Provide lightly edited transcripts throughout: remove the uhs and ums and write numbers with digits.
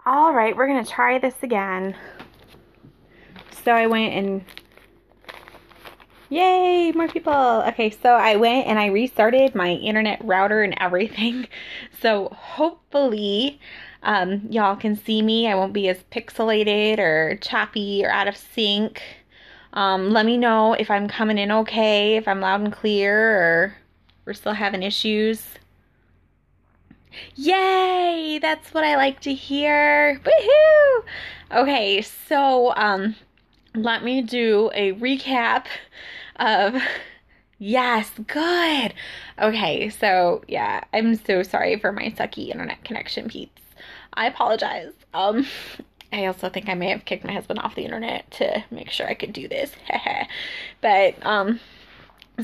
All right, we're going to try this again. So I went and, yay, more people. Okay, so I went and I restarted my internet router and everything. So hopefully y'all can see me. I won't be as pixelated or choppy or out of sync. Let me know if I'm coming in okay, if I'm loud and clear, or we're still having issues. Yay! That's what I like to hear. Woohoo! Okay, so let me do a recap of yes, good. Okay, so yeah, I'm so sorry for my sucky internet connection, peeps. I apologize. I also think I may have kicked my husband off the internet to make sure I could do this. But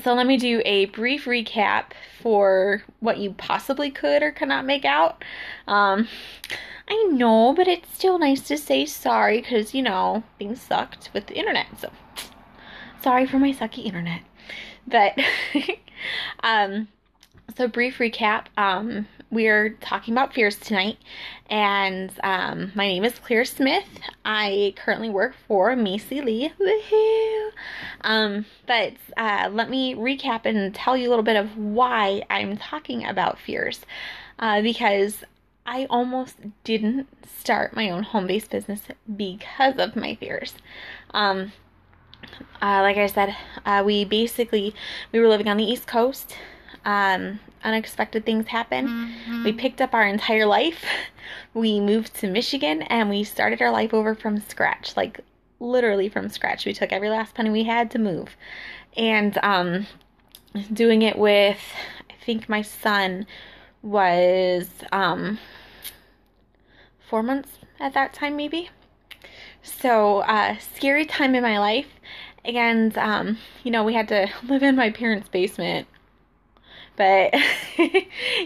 so let me do a brief recap for what you possibly could or could not make out. I know, but it's still nice to say sorry because, you know, things sucked with the internet. So, sorry for my sucky internet. But, so brief recap. We're talking about fears tonight. And my name is Claire Smith. I currently work for Macy Lee. Woohoo! But let me recap and tell you a little bit of why I'm talking about fears. Because I almost didn't start my own home-based business because of my fears. Like I said, we were living on the East Coast. Unexpected things happen. We picked up our entire life. We moved to Michigan and we started our life over from scratch, like literally from scratch. We took every last penny we had to move. And doing it with, I think my son was 4 months at that time, maybe. So, scary time in my life. And, you know, we had to live in my parents' basement. But,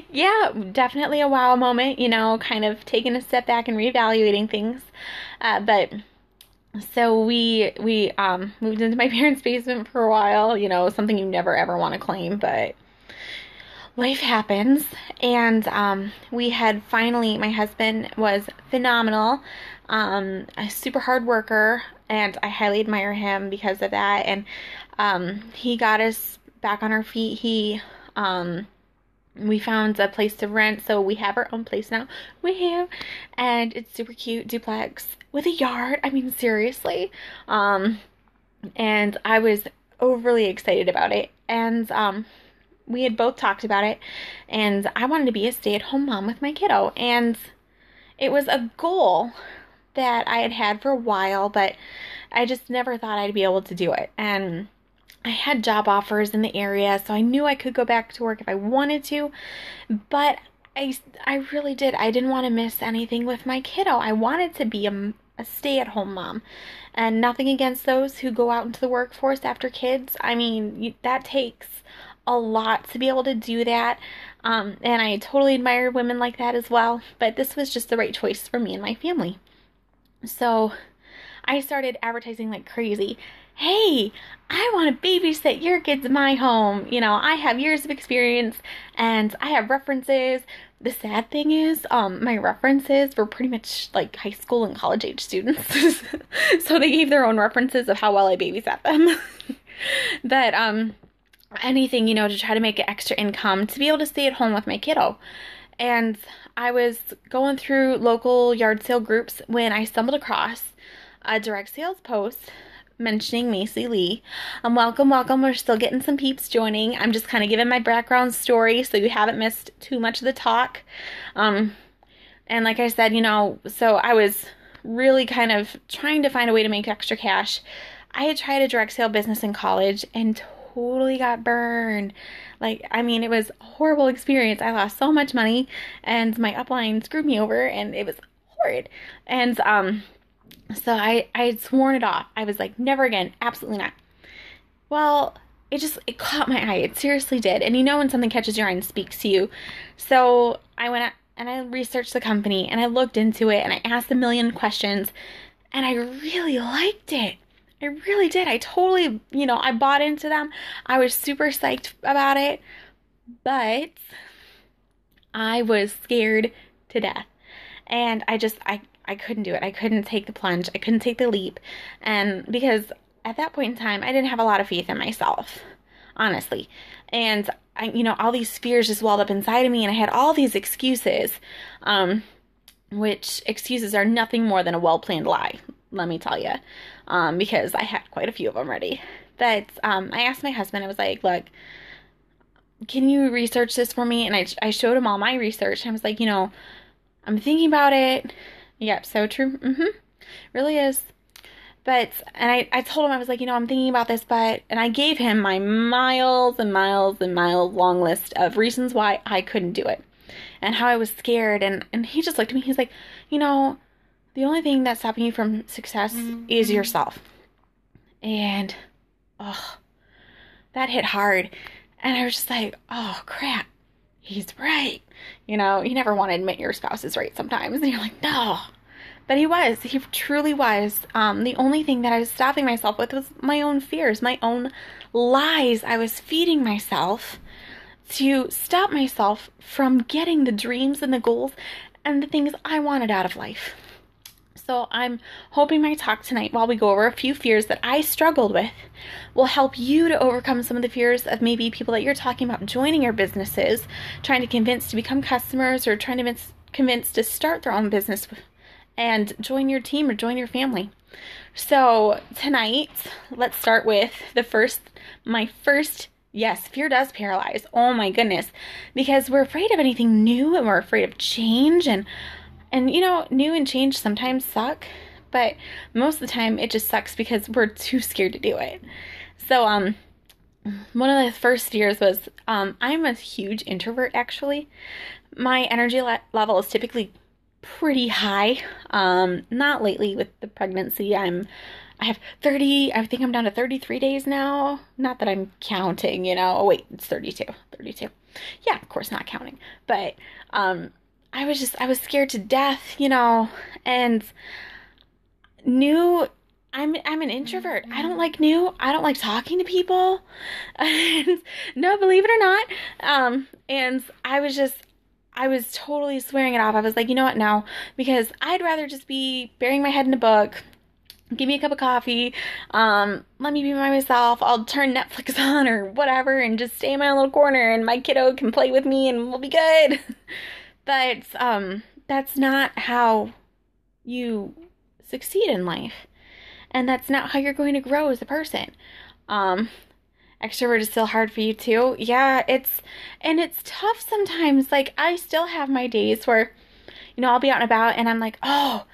yeah, definitely a wow moment, you know, kind of taking a step back and reevaluating things. But, so we moved into my parents' basement for a while, you know, something you never ever want to claim, but life happens. And we had finally, my husband was phenomenal, a super hard worker, and I highly admire him because of that. And he got us back on our feet. We found a place to rent, so we have our own place now. And it's super cute, duplex with a yard. I mean, seriously. And I was overly excited about it. And we had both talked about it, and I wanted to be a stay-at-home mom with my kiddo. And it was a goal that I had had for a while, but I just never thought I'd be able to do it. And I had job offers in the area, so I knew I could go back to work if I wanted to, but I really did. I didn't want to miss anything with my kiddo. I wanted to be a stay-at-home mom, and nothing against those who go out into the workforce after kids. I mean, that takes a lot to be able to do that, and I totally admire women like that as well, but this was just the right choice for me and my family. So I started advertising like crazy. Hey, I want to babysit your kids in my home. You know, I have years of experience and I have references. The sad thing is, my references were pretty much like high school and college age students. So they gave their own references of how well I babysat them. But, anything, you know, to try to make extra income to be able to stay at home with my kiddo. And I was going through local yard sale groups when I stumbled across a direct sales post mentioning Macy Lee. Welcome. We're still getting some peeps joining. I'm just kind of giving my background story so you haven't missed too much of the talk. And like I said, you know, so I was really kind of trying to find a way to make extra cash. I had tried a direct sale business in college and totally got burned. Like, I mean, it was a horrible experience. I lost so much money and my upline screwed me over and it was horrid. And, so I had sworn it off. I was like, never again. Absolutely not. Well, it caught my eye. It seriously did. And you know when something catches your eye and speaks to you. So I went out and I researched the company and I looked into it and I asked a million questions and I really liked it. I really did. I totally, you know, I bought into them. I was super psyched about it. But I was scared to death. And I couldn't do it. I couldn't take the plunge. I couldn't take the leap. And because at that point in time, I didn't have a lot of faith in myself, honestly. And all these fears just welled up inside of me, and I had all these excuses, which excuses are nothing more than a well-planned lie, let me tell you, because I had quite a few of them ready. But I asked my husband, I was like, look, can you research this for me? And I showed him all my research. I was like, I'm thinking about it. Yep, so true. Really is. But, and I told him, I was like, I'm thinking about this, and I gave him my miles and miles and miles long list of reasons why I couldn't do it and how I was scared. And he just looked at me. He's like, the only thing that's stopping you from success is yourself. And, that hit hard. And I was just like, oh, crap. He's right. You never want to admit your spouse is right sometimes. And you're like, no. But he was. He truly was. The only thing that I was stopping myself with was my own fears, my own lies I was feeding myself to stop myself from getting the dreams and the goals and the things I wanted out of life. So I'm hoping my talk tonight, while we go over a few fears that I struggled with, will help you to overcome some of the fears of maybe people that you're talking about joining your businesses, trying to convince to become customers, or trying to convince to start their own business and join your team or join your family. So tonight, let's start with my first, yes, fear does paralyze. Oh my goodness. Because we're afraid of anything new, and we're afraid of change, and new and change sometimes suck, but most of the time it just sucks because we're too scared to do it. So, one of the first fears was, I'm a huge introvert, actually. My energy level is typically pretty high. Not lately with the pregnancy. I think I'm down to 33 days now. Not that I'm counting, Oh, wait, it's 32. Yeah, of course, not counting. But, I was scared to death, and new, I'm an introvert. I don't like new. I don't like talking to people. And, no, believe it or not. And I was totally swearing it off. I was like, you know what, no, because I'd rather just be burying my head in a book. Give me a cup of coffee. Let me be by myself. I'll turn Netflix on or whatever and just stay in my own little corner, and my kiddo can play with me and we'll be good. But that's not how you succeed in life. And that's not how you're going to grow as a person. Extrovert is still hard for you too. Yeah, it's tough sometimes. Like, I still have my days where, I'll be out and about and I'm like, oh,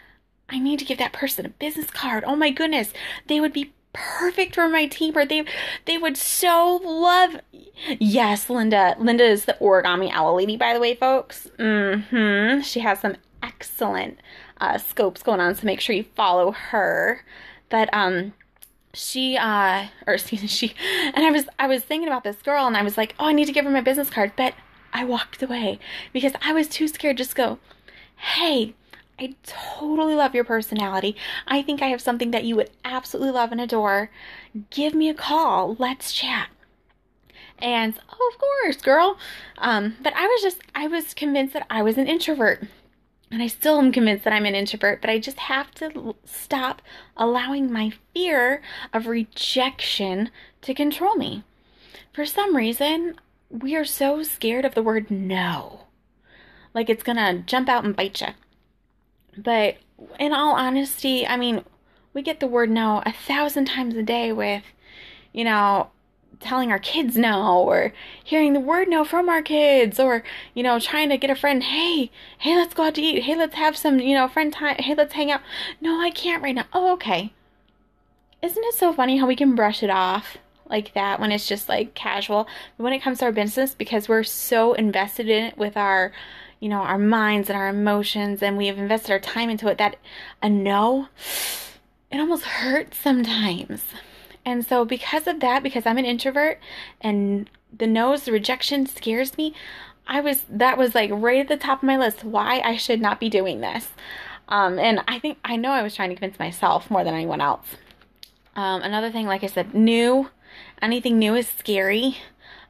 I need to give that person a business card. Oh my goodness. They would be perfect for my team, or they would so love. Yes, Linda is the origami owl lady, by the way, folks. She has some excellent scopes going on, so make sure you follow her. But she and I was thinking about this girl, and I was like, oh, I need to give her my business card, but I walked away because I was too scared to just go, hey, I totally love your personality. I think I have something that you would absolutely love and adore. Give me a call. Let's chat. And, oh, of course, girl. But I was convinced that I was an introvert. And I still am convinced that I'm an introvert, but I just have to stop allowing my fear of rejection to control me. For some reason, we are so scared of the word no. Like it's going to jump out and bite you. But in all honesty, I mean, we get the word no 1,000 times a day with, telling our kids no, or hearing the word no from our kids, or, trying to get a friend, hey, let's go out to eat. Hey, let's have some, friend time. Hey, let's hang out. No, I can't right now. Oh, okay. Isn't it so funny how we can brush it off like that when it's just like casual? But when it comes to our business, because we're so invested in it with our our minds and our emotions, and we have invested our time into it, that a no, it almost hurts sometimes. And so because of that, because I'm an introvert and the no's, the rejection scares me, that was like right at the top of my list, why I should not be doing this. And I know I was trying to convince myself more than anyone else. Another thing, like I said, anything new is scary.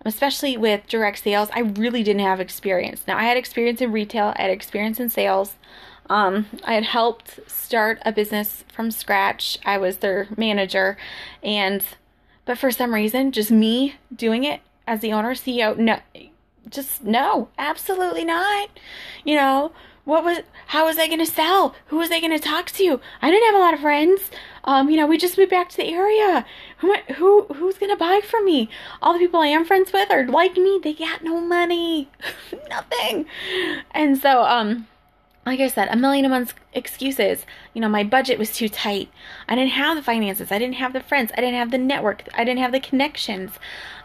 especially with direct sales, I really didn't have experience. Now, I had experience in retail, I had experience in sales. I had helped start a business from scratch. I was their manager, but for some reason, just me doing it as the owner, CEO, no, just no, absolutely not. You know, how was I going to sell? Who was I going to talk to? I didn't have a lot of friends. We just moved back to the area. Who's going to buy from me? All the people I am friends with are like me. They got no money, nothing. And so, like I said, a million and one excuses. My budget was too tight. I didn't have the finances. I didn't have the friends. I didn't have the network. I didn't have the connections.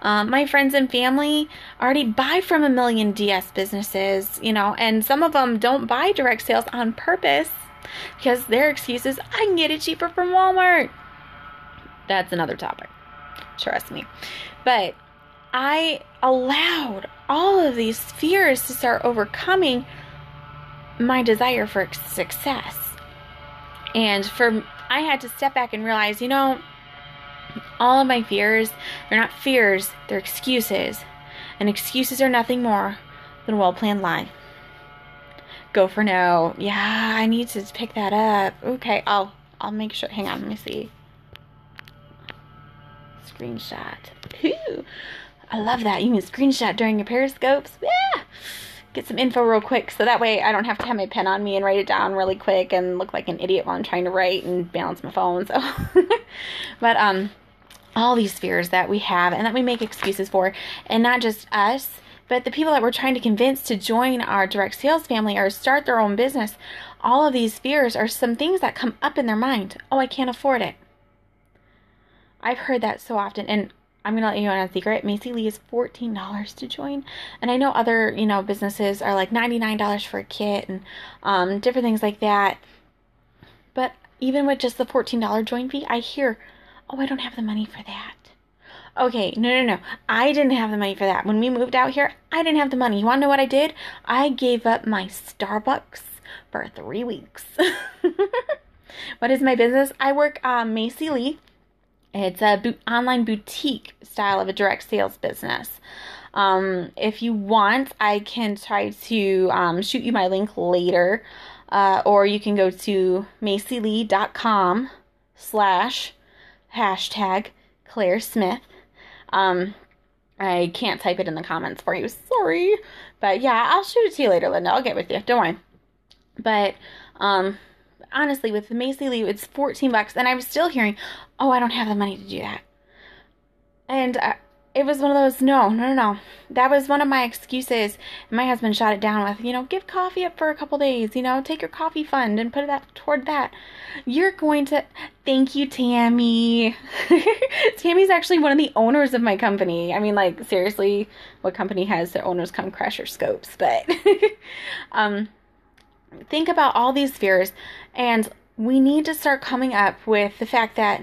My friends and family already buy from a million DS businesses, and some of them don't buy direct sales on purpose because their excuse is, I can get it cheaper from Walmart. That's another topic. Trust me. But I allowed all of these fears to start overcoming my desire for success. And I had to step back and realize, all of my fears, they're not fears, they're excuses. And excuses are nothing more than a well-planned lie. Go for no. Yeah, I need to pick that up. Okay, I'll make sure. Hang on, let me see. Screenshot. Ooh, I love that. You can screenshot during your Periscopes. Yeah. Get some info real quick so that way I don't have to have my pen on me and write it down really quick and look like an idiot while I'm trying to write and balance my phone. So but all these fears that we have and that we make excuses for, and not just us, but the people that we're trying to convince to join our direct sales family or start their own business, all of these fears are some things that come up in their mind. Oh, I can't afford it. I've heard that so often, and I'm going to let you in on a secret. Macy Lee is $14 to join. And I know other, businesses are like $99 for a kit and different things like that. But even with just the $14 join fee, I hear, oh, I don't have the money for that. Okay, no. I didn't have the money for that. When we moved out here, I didn't have the money. You want to know what I did? I gave up my Starbucks for 3 weeks. What is my business? I work Macy Lee. It's a online boutique style of a direct sales business. If you want, I can try to shoot you my link later. Or you can go to macylee.com/#Claire Smith. I can't type it in the comments for you. Sorry. But yeah, I'll shoot it to you later, Linda. I'll get with you. Don't worry. But, honestly, with the Macy Lee, it's $14, and I was still hearing, oh, I don't have the money to do that. And it was one of those, no. That was one of my excuses. And my husband shot it down with, give coffee up for a couple days, take your coffee fund and put that toward that. You're going to, thank you, Tammy. Tammy's actually one of the owners of my company. I mean, like, seriously, what company has their owners come crash your scopes? But, think about all these fears, and we need to start coming up with the fact that,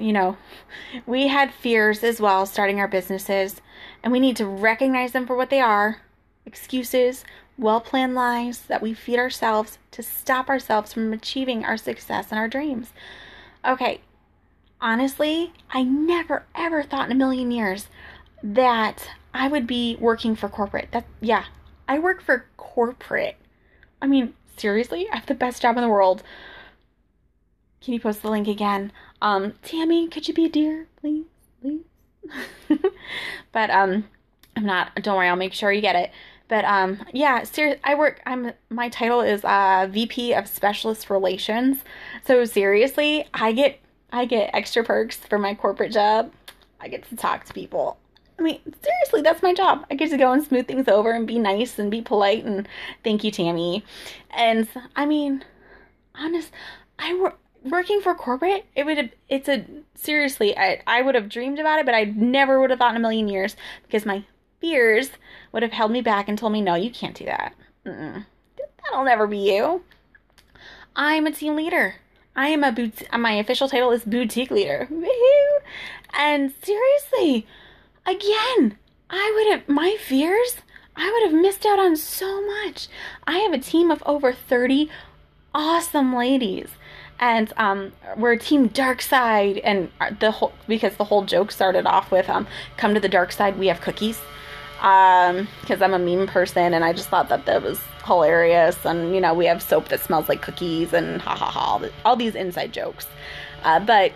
we had fears as well starting our businesses, and we need to recognize them for what they are: excuses, well-planned lies that we feed ourselves to stop ourselves from achieving our success and our dreams. Okay, honestly, I never ever thought in a million years that I would be working for corporate. I work for corporate. I mean, seriously, I have the best job in the world. Can you post the link again? Tammy, could you be a dear, please? But, I'm not, don't worry, I'll make sure you get it. But, yeah, seriously, my title is, VP of Specialist Relations. So seriously, I get extra perks for my corporate job. I get to talk to people. I mean, seriously, that's my job. I get to go and smooth things over and be nice and be polite and thank you, Tammy. And I mean, working for corporate, seriously, I would have dreamed about it, but I never would have thought in a million years, because my fears would have held me back and told me, no, you can't do that. That'll never be you. I'm a team leader. I am my official title is boutique leader. Woohoo! And seriously, again, my fears, I would have missed out on so much. I have a team of over 30 awesome ladies. And we're Team Dark Side, and because the whole joke started off with come to the dark side, we have cookies. because I'm a meme person, and I just thought that was hilarious. And, you know, we have soap that smells like cookies, and ha ha ha, all these inside jokes. But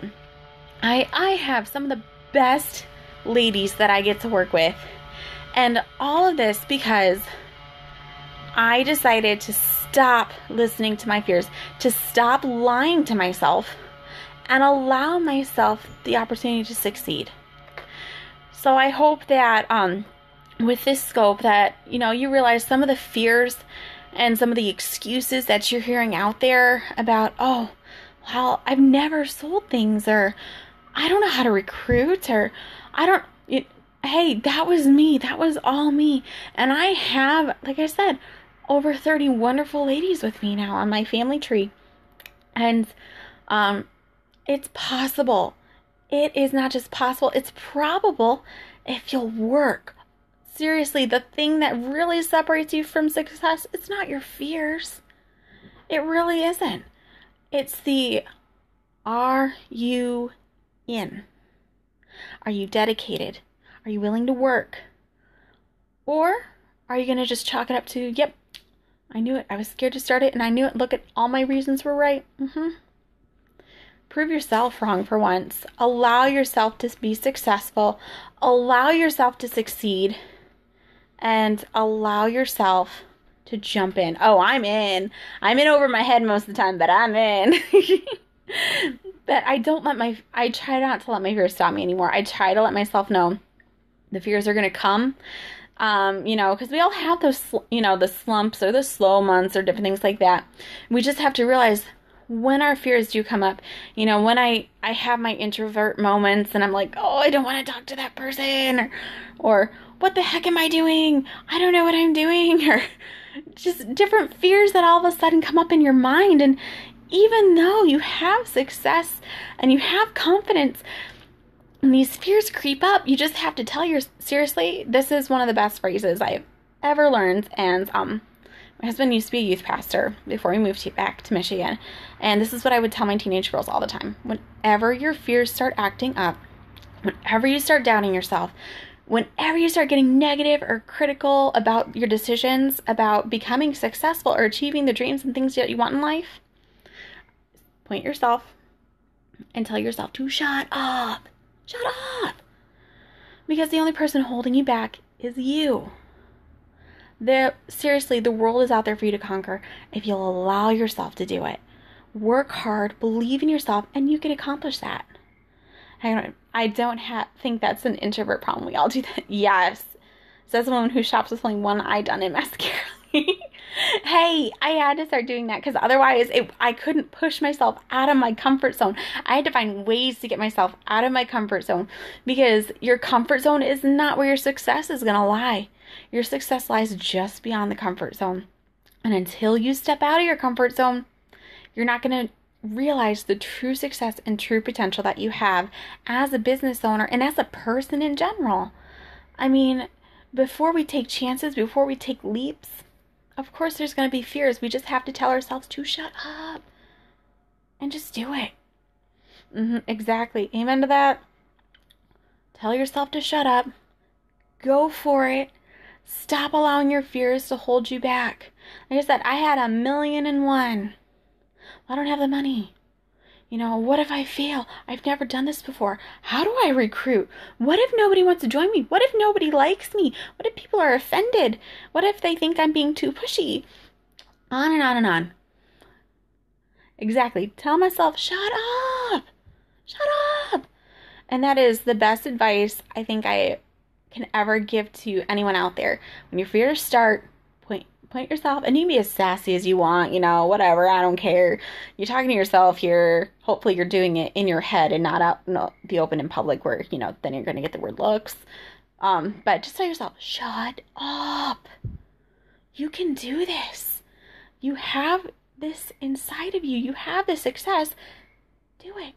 I have some of the best ladies that I get to work with. And all of this because I decided to stop listening to my fears, to stop lying to myself, and allow myself the opportunity to succeed. So I hope that with this scope that, you know, you realize some of the fears and some of the excuses that you're hearing out there about, oh, well, I've never sold things, or I don't know how to recruit, or hey, that was me. That was all me. And I have, like I said, over 30 wonderful ladies with me now on my family tree. And it's possible. It is not just possible. It's probable if you'll work. Seriously, the thing that really separates you from success, it's not your fears. It really isn't. It's the, are you in? Are you dedicated? Are you willing to work? Or are you going to just chalk it up to, yep, I knew it. I was scared to start it, and I knew it. Look at all my reasons were right. Prove yourself wrong for once. Allow yourself to be successful. Allow yourself to succeed. And allow yourself to jump in. Oh, I'm in. I'm in over my head most of the time, but I'm in. But I try not to let my fears stop me anymore. I try to let myself know the fears are going to come. You know, because we all have those, you know, the slumps or the slow months or different things like that. We just have to realize when our fears do come up, you know, when I have my introvert moments and I'm like, oh, I don't want to talk to that person, or what the heck am I doing? I don't know what I'm doing, or just different fears that all of a sudden come up in your mind. And even though you have success and you have confidence, and these fears creep up, you just have to tell seriously, this is one of the best phrases I've ever learned. And my husband used to be a youth pastor before we moved back to Michigan. And this is what I would tell my teenage girls all the time. Whenever your fears start acting up, whenever you start doubting yourself, whenever you start getting negative or critical about your decisions, about becoming successful or achieving the dreams and things that you want in life, point yourself and tell yourself to shut up. Shut up. Because the only person holding you back is you. Seriously, the world is out there for you to conquer if you'll allow yourself to do it. Work hard, believe in yourself, and you can accomplish that. I don't think that's an introvert problem. We all do that. Yes. Says the woman who shops with only one eye done in mascara. Hey, I had to start doing that because otherwise I couldn't push myself out of my comfort zone. I had to find ways to get myself out of my comfort zone, because your comfort zone is not where your success is going to lie. Your success lies just beyond the comfort zone. And until you step out of your comfort zone, you're not going to realize the true success and true potential that you have as a business owner and as a person in general. I mean, before we take chances, before we take leaps, of course there's going to be fears. We just have to tell ourselves to shut up and just do it. Exactly. Amen to that. Tell yourself to shut up. Go for it. Stop allowing your fears to hold you back. Like I said, I had 1,000,001. Well, I don't have the money. You know, what if I fail? I've never done this before. How do I recruit? What if nobody wants to join me? What if nobody likes me? What if people are offended? What if they think I'm being too pushy? On and on and on. Exactly. Tell myself, shut up. Shut up. And that is the best advice I think I can ever give to anyone out there. When your fears start, point yourself, and you can be as sassy as you want, you know, whatever, I don't care. You're talking to yourself here. Hopefully you're doing it in your head and not out, no, the open in public where, you know, then you're going to get the weird looks. But just tell yourself, shut up. You can do this. You have this inside of you. You have this success. Do it.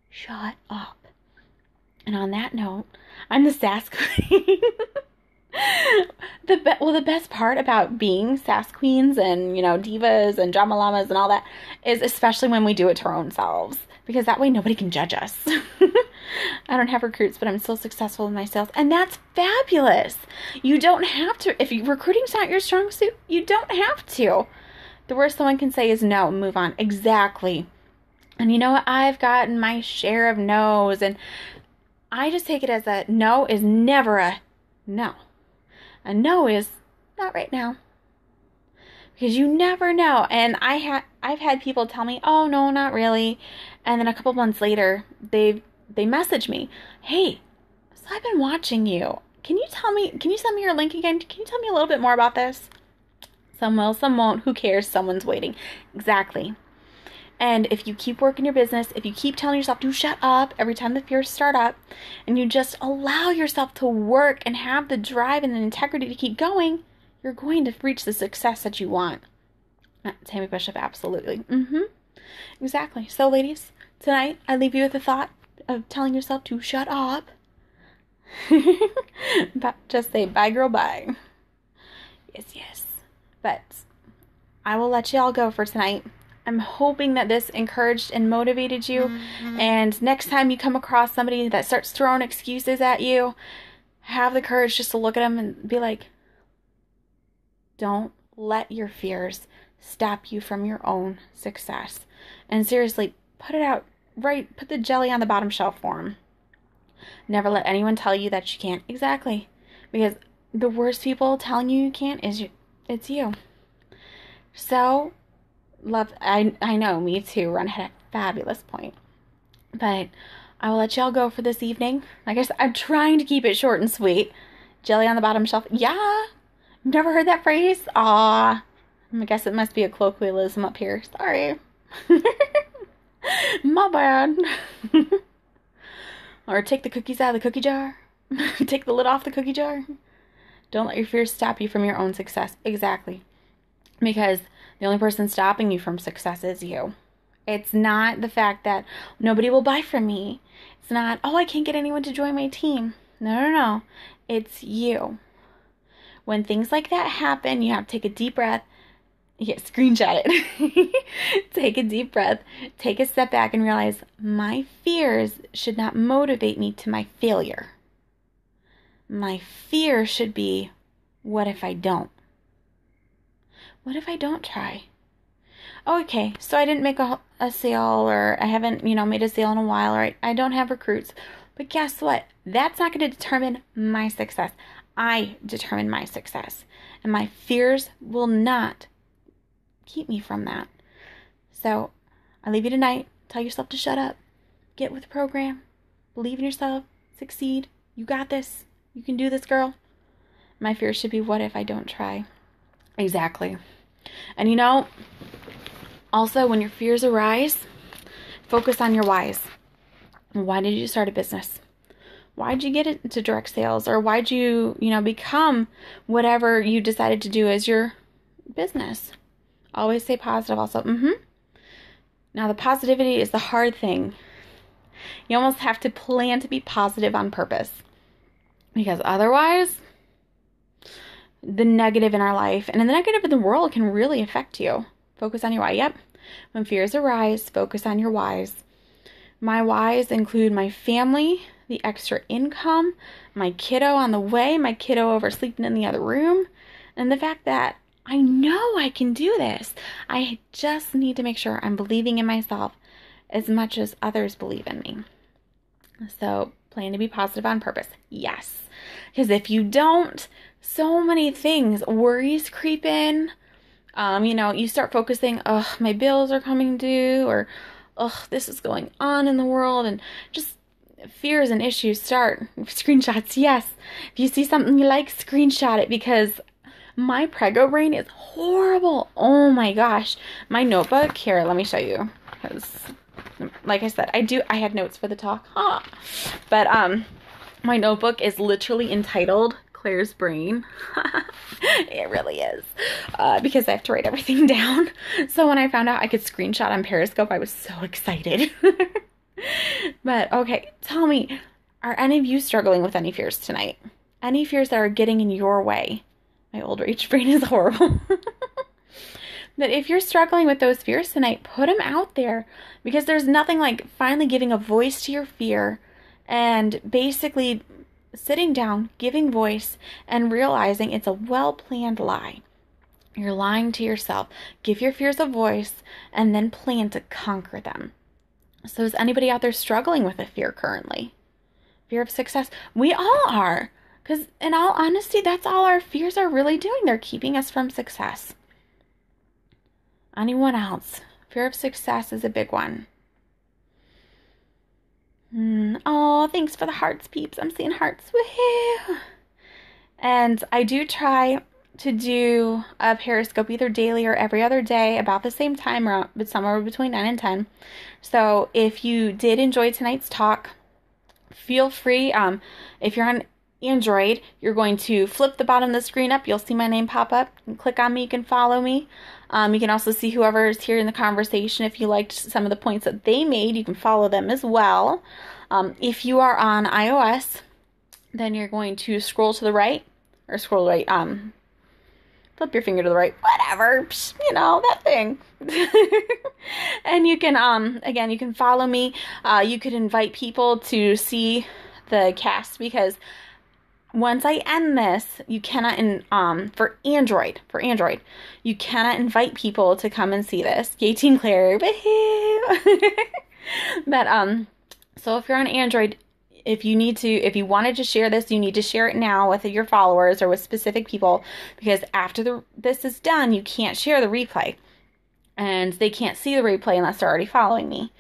Shut up. And on that note, I'm the sass queen. The best part about being sass queens and, you know, divas and drama llamas and all that is especially when we do it to our own selves, because that way nobody can judge us. I don't have recruits, but I'm still successful in my sales. And that's fabulous. You don't have to. If recruiting's not your strong suit, you don't have to. The worst someone can say is no, move on. Exactly. And you know what? I've gotten my share of no's, and I just take it as a no is never a no. A no is not right now. Because you never know. And I've had people tell me, oh, no, not really. And then a couple months later, they message me, hey, so I've been watching you. Can you send me your link again? Can you tell me a little bit more about this? Some will, some won't. Who cares? Someone's waiting. Exactly. And if you keep working your business, if you keep telling yourself to shut up every time the fears start up, and you just allow yourself to work and have the drive and the integrity to keep going, you're going to reach the success that you want. Tammy Bishop, absolutely. Exactly. So, ladies, tonight I leave you with the thought of telling yourself to shut up. But just say, bye, girl, bye. Yes. But I will let you all go for tonight. I'm hoping that this encouraged and motivated you. And next time you come across somebody that starts throwing excuses at you, have the courage just to look at them and be like, don't let your fears stop you from your own success. And seriously, put it out right. Put the jelly on the bottom shelf for them. Never let anyone tell you that you can't. Exactly. Because the worst people telling you can't it's you. So, I know, me too. Run had a fabulous point. But I will let y'all go for this evening. Like I said, I'm trying to keep it short and sweet. Jelly on the bottom shelf. Yeah. Never heard that phrase? Aw. I guess it must be a colloquialism up here. Sorry. My bad. Or take the cookies out of the cookie jar. Take the lid off the cookie jar. Don't let your fears stop you from your own success. Exactly. Because the only person stopping you from success is you. It's not the fact that nobody will buy from me. It's not, oh, I can't get anyone to join my team. No. It's you. When things like that happen, you have to take a deep breath. Yeah, screenshot it. Take a deep breath. Take a step back and realize my fears should not motivate me to my failure. My fear should be, what if I don't? What if I don't try? Oh, okay, so I didn't make a sale, or I haven't, made a sale in a while, or I don't have recruits. But guess what? That's not going to determine my success. I determine my success. And my fears will not keep me from that. So I leave you tonight. Tell yourself to shut up. Get with the program. Believe in yourself. Succeed. You got this. You can do this, girl. My fear should be, what if I don't try? Exactly. And also when your fears arise, focus on your whys. Why did you start a business? Why'd you get into direct sales? Or why'd you, become whatever you decided to do as your business? Always say positive also. Now, the positivity is the hard thing. You almost have to plan to be positive on purpose. Because otherwise, the negative in our life and the negative in the world can really affect you. Focus on your why. Yep. When fears arise, focus on your whys. My whys include my family, the extra income, my kiddo on the way, my kiddo oversleeping in the other room, and the fact that I know I can do this. I just need to make sure I'm believing in myself as much as others believe in me. So plan to be positive on purpose. Yes. Because if you don't, so many things, worries creep in. You start focusing, my bills are coming due, or, this is going on in the world, and just fears and issues start. Screenshots, yes. If you see something you like, screenshot it, because my prego brain is horrible. Oh my gosh. My notebook, here, let me show you. Because, like I said, I had notes for the talk. But, my notebook is literally entitled Claire's Brain. It really is. Because I have to write everything down. So when I found out I could screenshot on Periscope, I was so excited. But, okay, tell me, are any of you struggling with any fears tonight? Any fears that are getting in your way? My old rage brain is horrible. But if you're struggling with those fears tonight, put them out there. Because there's nothing like finally giving a voice to your fear And basically sitting down, giving voice, and realizing it's a well-planned lie. You're lying to yourself. Give your fears a voice and then plan to conquer them. So is anybody out there struggling with a fear currently? Fear of success? We all are. Because in all honesty, that's all our fears are really doing. They're keeping us from success. Anyone else? Fear of success is a big one. Oh, thanks for the hearts, peeps. I'm seeing hearts. Woohoo! And I do try to do a Periscope either daily or every other day about the same time, but somewhere between 9 and 10. So if you did enjoy tonight's talk, feel free. If you're on Android, you're going to flip the bottom of the screen up. You'll see my name pop up. You can click on me. You can follow me. You can also see whoever is here in the conversation. If you liked some of the points that they made, you can follow them as well. If you are on iOS, then you're going to scroll to the right, or scroll right, flip your finger to the right, whatever, you know, that thing. And you can, again, you can follow me. You could invite people to see the cast, because once I end this, you cannot, for Android, you cannot invite people to come and see this. Yay, Team Claire. But, so if you're on Android, if you wanted to share this, you need to share it now with your followers or with specific people, because after this is done, you can't share the replay. And they can't see the replay unless they're already following me.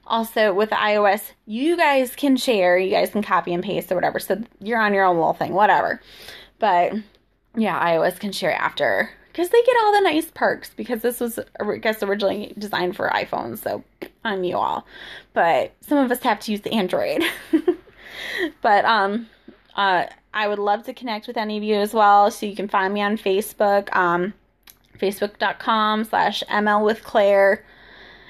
Also, with iOS, you guys can share. You guys can copy and paste or whatever. So you're on your own little thing, whatever. But yeah, iOS can share after, because they get all the nice perks, because this was, I guess, originally designed for iPhones. So on you all. But some of us have to use the Android. But I would love to connect with any of you as well. So you can find me on Facebook, facebook.com/MLwithClaire.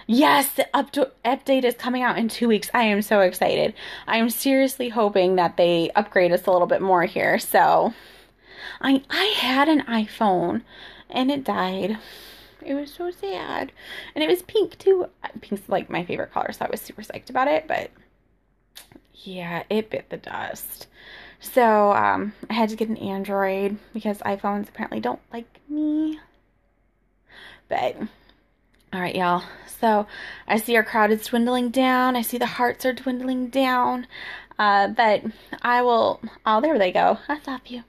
Yes, the update is coming out in 2 weeks. I am so excited. I am seriously hoping that they upgrade us a little bit more here. So, I had an iPhone, and it died. It was so sad. And it was pink, too. Pink's like my favorite color, so I was super psyched about it. But, yeah, it bit the dust. So, I had to get an Android, because iPhones apparently don't like me. But all right, y'all. So I see our crowd is dwindling down. I see the hearts are dwindling down. But I will, oh, there they go. I love you.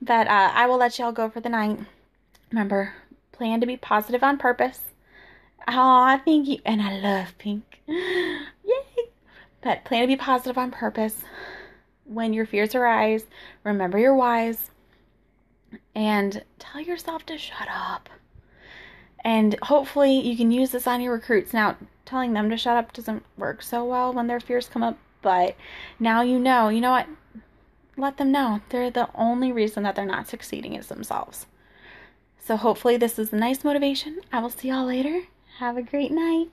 But I will let y'all go for the night. Remember, plan to be positive on purpose. Oh, thank you. And I love pink. Yay. But plan to be positive on purpose. When your fears arise, remember your whys. And tell yourself to shut up. And hopefully you can use this on your recruits. Now, telling them to shut up doesn't work so well when their fears come up. But now you know. You know what? Let them know. They're the only reason that they're not succeeding is themselves. So hopefully this is a nice motivation. I will see y'all later. Have a great night.